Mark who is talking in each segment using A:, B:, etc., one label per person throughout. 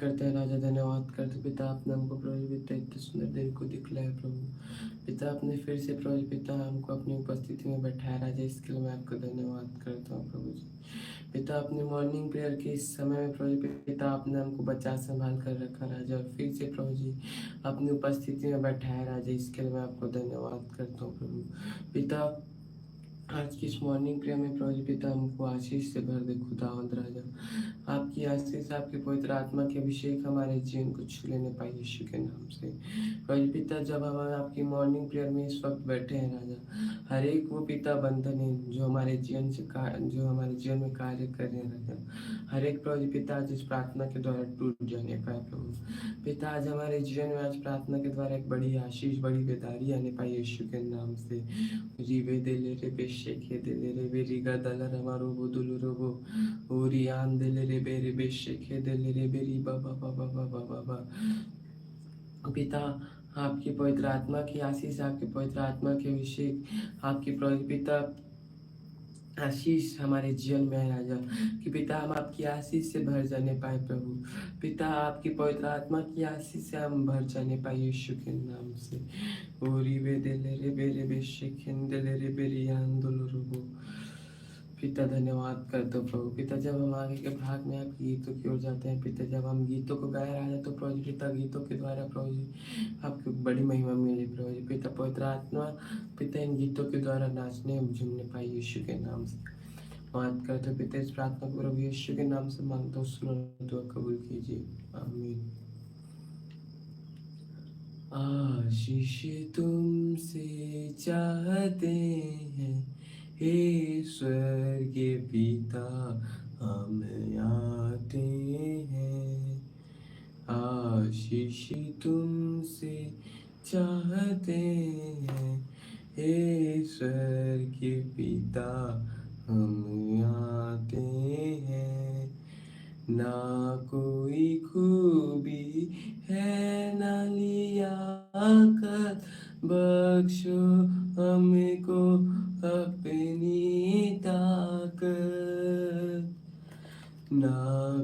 A: करते हैं राजा, धन्यवाद करते पिता, आपने हमको प्रभु पिता इतने सुंदर दिन को दिखलाया प्रभु पिता, आपने फिर से प्रभु पिता हमको अपनी उपस्थिति में बैठाया राजा, इसके लिए मैं आपका धन्यवाद करता हूँ प्रभु जी। पिता, अपने मॉर्निंग प्रेयर के इस समय में प्रभु पिता आपने हमको बचा संभाल कर रखा राजा, और फिर से प्रभु जी अपनी उपस्थिति में बैठाया राजा, इसके लिए मैं आपको धन्यवाद करता हूँ प्रभु पिता। आज की इस मॉर्निंग प्रेयर में प्रभु पिता हमको आशीष से भर दे खुदावंद राजा, आपकी आशीष आपके पवित्र आत्मा के अभिषेक हमारे जीवन को छू लेने पाए यीशु के नाम से प्रभु पिता। जब हम आपकी मॉर्निंग प्रेयर में इस वक्त बैठे हैं राजा, हर एक वो पिता बंधन है जो हमारे जीवन से जो हमारे जीवन में कार्य कर रहे हैं राजा, हर एक प्रभु पिता आज इस प्रार्थना के द्वारा टूट जाने पाए प्रभु पिता। आज हमारे जीवन में आज प्रार्थना के द्वारा एक बड़ी आशीष बड़ी बेदारी आने पाई यीशु के नाम से। रिवे देले रे बेशेखे देले रे बेरिगा दलर हमारो बुदुलु रोबो ओरियान देले रे बेरे बेशेखे देले रे बेरी बाबा बाबा बाबा बाबा पिता। आपकी पवित्र आत्मा की आशीष, आपकी पवित्र आत्मा के अभिषेक, आपकी प्रभु पिता आशीष हमारे जीवन में है राजा, कि पिता हम आपकी आशीष से भर जाने पाए प्रभु पिता, आपकी पवित्र आत्मा की आशीष से हम भर जाने पाए यीशु के नाम से। ओरी वे देले रे बेरे बेशेखेन देले रे बेरी आंदोलो रोबो पिता, धन्यवाद करते हो प्रभु पिता। जब हम आगे के भाग में आपके गीतों की ओर जाते हैं पिता, जब हम गीतों को गाए रहा है तो प्रभु पिता गीतों के द्वारा प्रभु जी आपकी बड़ी महिमा मिली प्रभु जी पिता। पवित्र आत्मा पिता इन गीतों के द्वारा नाचने झूमने पाई यीशु के नाम से बात करते हो पिता। इस प्रार्थना को प्रभु यीशु के नाम से मांगता हूँ, सुनो दुआ कबूल कीजिए, आमीन। आशीष तुमसे चाहते हैं हे स्वर्गीय पिता, हम आते हैं। आशीष तुमसे चाहते हैं हे स्वर्गीय पिता, हम आते हैं। ना कोई खूबी है ना लियाकत, बख्शो हमको अपनी ताकत। ना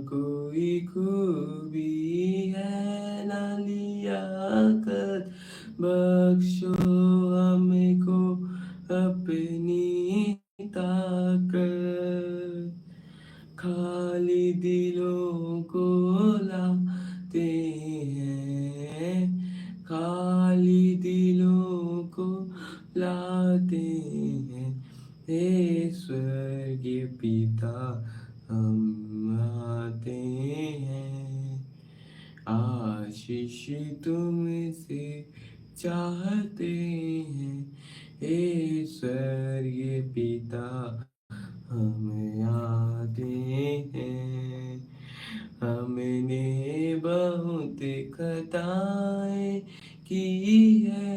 A: कोई खूबी है ना लियाकत, बख्शो हमको अपनी ताकत। खाली दिलों को लाते हैं, खाली दिलों को लाते हैं हे स्वर्गीय पिता, हम आते हैं। आशीष तुमसे चाहते हैं हे स्वर्गीय पिता, हम आते हैं। हमने बहुत खताएं की है,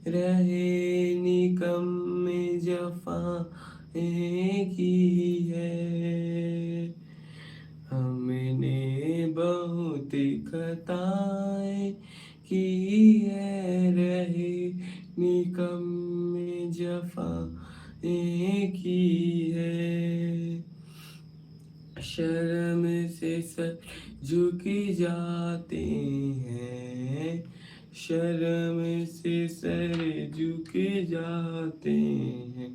A: रहे निकम्मे जफाएं की है। हमने बहुत खताएं की है, रहे निकम्मे जफाएं की है। शर्म से सर झुक जाते हैं, शर्म से सर झुक जाते हैं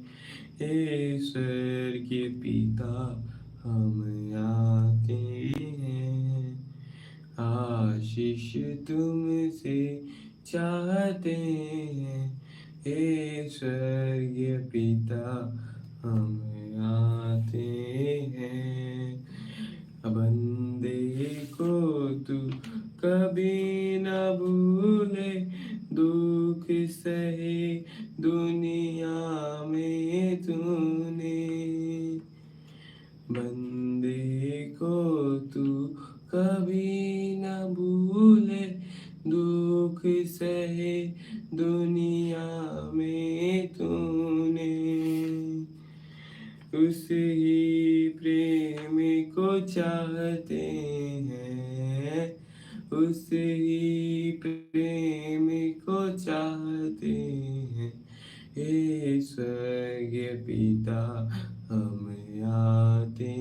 A: हे स्वर्गीय पिता, हम आते हैं। आशीष तुमसे चाहते हैं हे स्वर्गीय पिता, हम आते हैं। बंदे को तू कभी न भूले, दुख सहे दुनिया में तूने। बंदे को तू कभी न भूले, दुख सहे दुनिया में तूने। उस ही प्रेम को चाहते हैं, उस ही प्रेम को चाहते हैं हे स्वर्गीय पिता, हम आते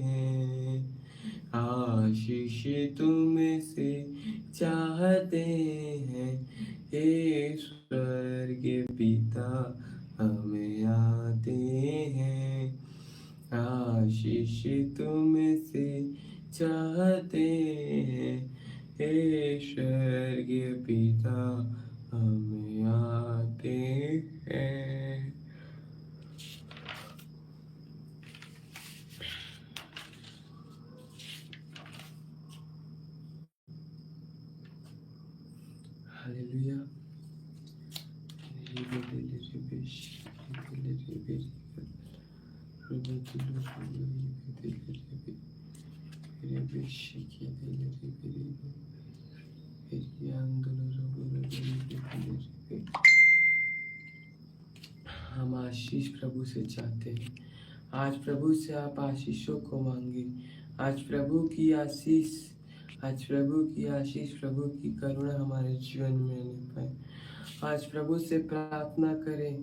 A: हैं। आशीष तुमसे चाहते हैं, हे स्वर्गीय पिता हमें आते हैं। आशीष तुमसे चाहते हैं, हे स्वर्गीय पिता हमें आते हैं। हालेलुया। हम आशीष प्रभु से चाहते हैं। आज प्रभु से आप आशीषों को मांगे। आज प्रभु की आशीष, आज प्रभु की आशीष, प्रभु की करुणा हमारे जीवन में आने पाए। आज प्रभु से प्रार्थना करें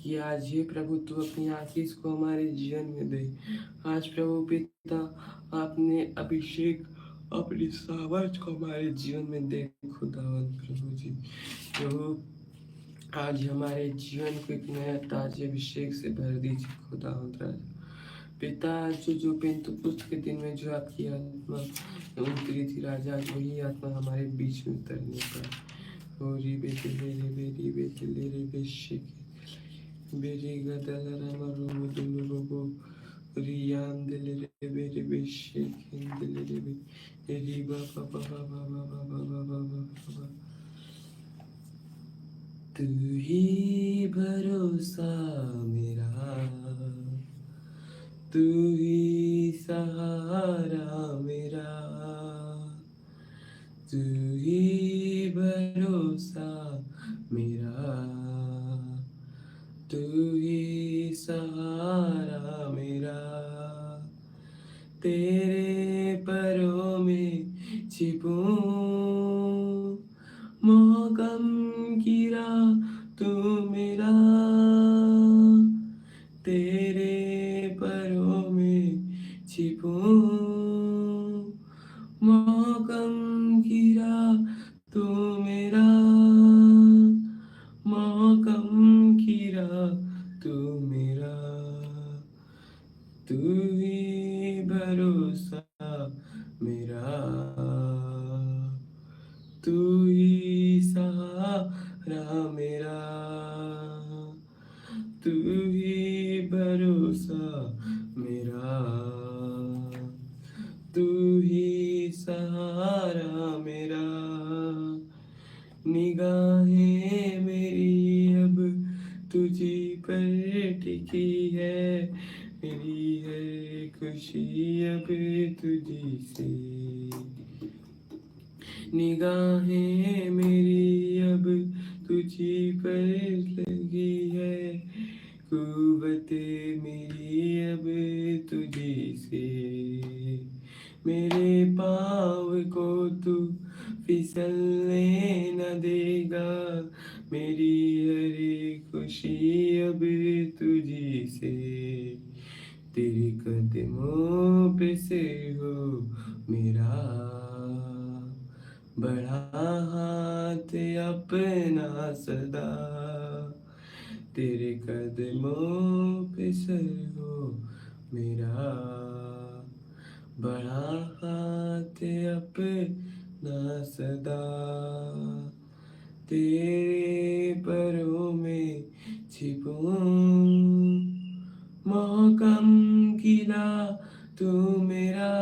A: कि आज हे प्रभु तू अपनी आशीष को हमारे जीवन में दे। आज प्रभु पिता आपने अभिषेक, अपनी सामर्थ को हमारे जीवन में दे खुदावन प्रभु जी। प्रभु आज हमारे जीवन को एक नया ताजे अभिषेक से भर दीजिए खुदावन राजा। पिता जो पेंतुकुस्त के दिन में जो आपकी आत्मा उतरी थी राजा, वही आत्मा हमारे बीच में उतरने पर ओरी बेतले रे बेरी बेतले रे बेशिक बेरी गदल रामा दुनु रोबो रियान दिल रे बेरी बेशिक दिल रे बेरी बाबा बाबा बाबा बाबा बाबा। तू ही भरोसा मेरा, तू ही सहारा मेरा, तू ही भरोसा मेरा, तू ही सहारा मेरा। तेरे परों में छिपूं, मोहकम गिरा तू मेरा। तेरे परों में छिपूं, मोहकम गिरा तू मेरा, मोहकम गिरा तू मेरा। तू ही भरोसा मेरा, तू ही सहारा मेरा, तू ही भरोसा मेरा, तू ही सहारा मेरा। निगाहें मेरी अब तुझी पर टिकी है, मेरी है खुशी अब तुझी से। निगाहें मेरी अब तुझी पर लगी है, कुव्वत मेरी अब तुझी से। मेरे पाँव को तू फिसलने न देगा, मेरी हर खुशी अब तुझी से। तेरे कदमों पे से हो मेरा बड़ा हाथ अपना सदा। तेरे कदमों पे सर हो मेरा बड़ा हाथ अपना सदा। तेरे परों में छिपूं, मोहकम खिला तू मेरा।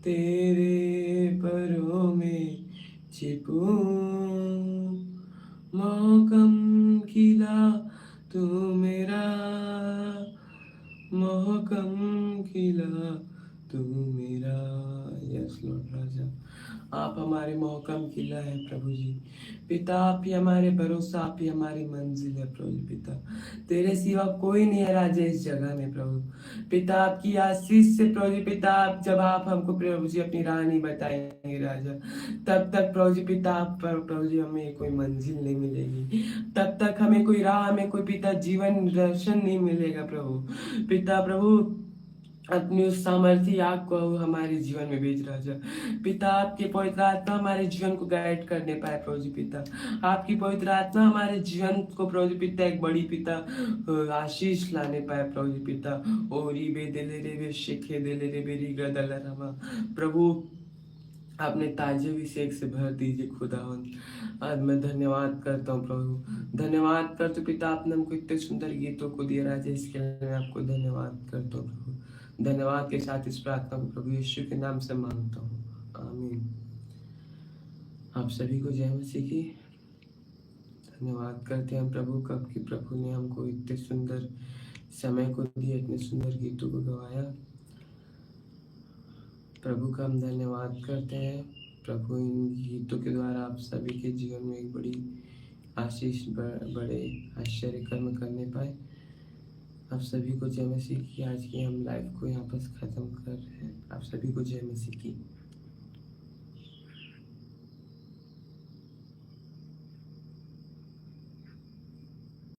A: तेरे परों में छिपूं, मोहकम खिला तू मेरा, मोहकम खिला तू मेरा। यस लॉर्ड राजा, आप हमारे मोहकम किला है प्रभु जी। पिता आप ही हमारे भरोसा, आप ही हमारी मंजिल है प्रभु पिता। तेरे सिवा कोई नहीं है राजा इस जगह में प्रभु पिता। आपकी आशीष से प्रभु जी पिता, आप जब आप हमको प्रभु जी अपनी राह नहीं बताएंगे राजा, तब तक प्रभु जी पिता आप प्रभु जी हमें कोई मंजिल नहीं मिलेगी। तब तक हमें कोई राह, हमें कोई पिता जीवन दर्शन नहीं मिलेगा प्रभु पिता। प्रभु अपनी उस सामर्थ्य आग को हमारे जीवन में भेज राजा। पिता आपके पवित्र आत्मा हमारे जीवन को गाइड करने पाए प्रभु जी पिता। आपकी पवित्र आत्मा हमारे जीवन को प्रभु जी पिता एक बड़ी पिता आशीष लाने पाए प्रभु जी पिता। ओरी बे देले रे बे शेखे देले रे बेरी गदल रमा। प्रभु अपने ताजे अभिषेक से भर दीजिए खुदावंद। आज मैं धन्यवाद करता हूँ प्रभु, धन्यवाद करते पिता, आपने हमको इतने सुंदर गीतों को दिया राजा, इसके लिए मैं आपको धन्यवाद करता हूँ प्रभु। धन्यवाद के साथ इस प्रार्थना को प्रभु यीशु के नाम से मांगता हूँ, आमीन। आप सभी को जय मसीह की। धन्यवाद करते हैं प्रभु का कि प्रभु ने हमको इतने सुंदर समय को दिया, इतने सुंदर गीतों को गवाया। प्रभु का हम धन्यवाद करते हैं। प्रभु इन गीतों के द्वारा आप सभी के जीवन में एक बड़ी आशीष, बड़े आश्चर्य कर्म करने पाए। आप सभी को जय मसीह की। आज की हम लाइव को यहाँ पर खत्म कर रहे हैं। आप सभी को जय मसीह की।